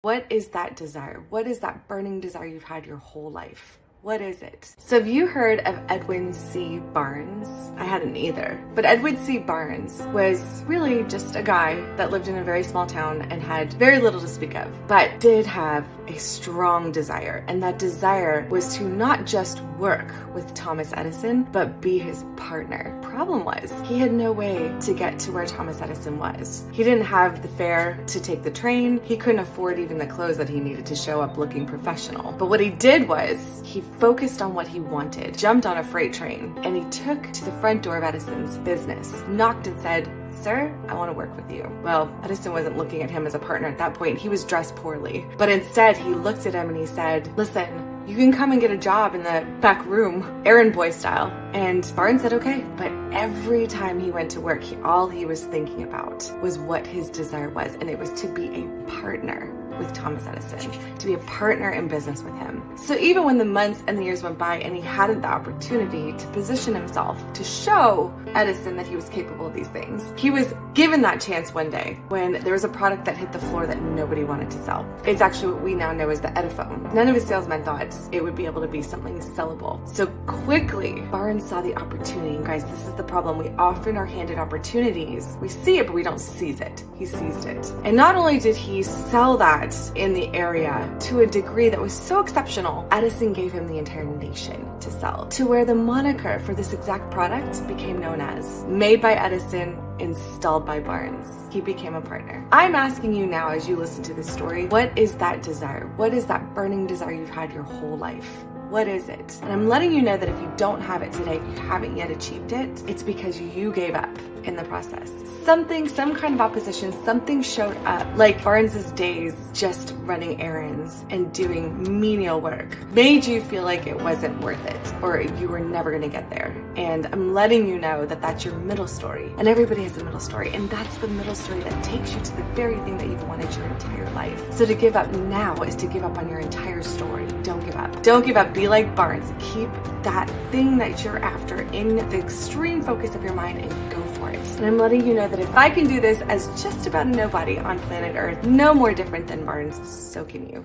What is that desire? What is that burning desire you've had your whole life? What is it? So have you heard of Edwin C. Barnes? I hadn't either. But Edwin C. Barnes was really just a guy that lived in a very small town and had very little to speak of, but did have a strong desire. And that desire was to not just work with Thomas Edison, but be his partner. Problem was, he had no way to get to where Thomas Edison was. He didn't have the fare to take the train. He couldn't afford even the clothes that he needed to show up looking professional. But what he did was, he focused on what he wanted, jumped on a freight train, and he took to the front door of Edison's business, knocked and said, "Sir, I want to work with you." Well, Edison wasn't looking at him as a partner at that point. He was dressed poorly. But instead, he looked at him and he said, "Listen, you can come and get a job in the back room, errand boy style." And Barnes said, okay. But every time he went to work, all he was thinking about was what his desire was. And it was to be a partner with Thomas Edison, to be a partner in business with him. So even when the months and the years went by and he hadn't the opportunity to position himself to show Edison that he was capable of these things, he was given that chance one day when there was a product that hit the floor that nobody wanted to sell. It's actually what we now know as the Ediphone. None of his salesmen thought it would be able to be something sellable. So quickly, Barnes saw the opportunity. And guys, this is the problem. We often are handed opportunities. We see it, but we don't seize it. He seized it. And not only did he sell that in the area to a degree that was so exceptional, Edison gave him the entire nation to sell, to where the moniker for this exact product became known as Made by Edison, Installed by Barnes. He became a partner. I'm asking you now as you listen to this story, what is that desire? What is that burning desire you've had your whole life? What is it? And I'm letting you know that if you don't have it today, if you haven't yet achieved it, it's because you gave up in the process. Some kind of opposition, something showed up, like Barnes's days just running errands and doing menial work made you feel like it wasn't worth it, or you were never gonna get there. And I'm letting you know that that's your middle story. And everybody has a middle story, and that's the middle story that takes you to the very thing that you've wanted your entire life. So to give up now is to give up on your entire story. Don't give up. Don't give up. Be like Barnes. Keep that thing that you're after in the extreme focus of your mind and go for it. And I'm letting you know that if I can do this as just about a nobody on planet Earth, no more different than Barnes, so can you.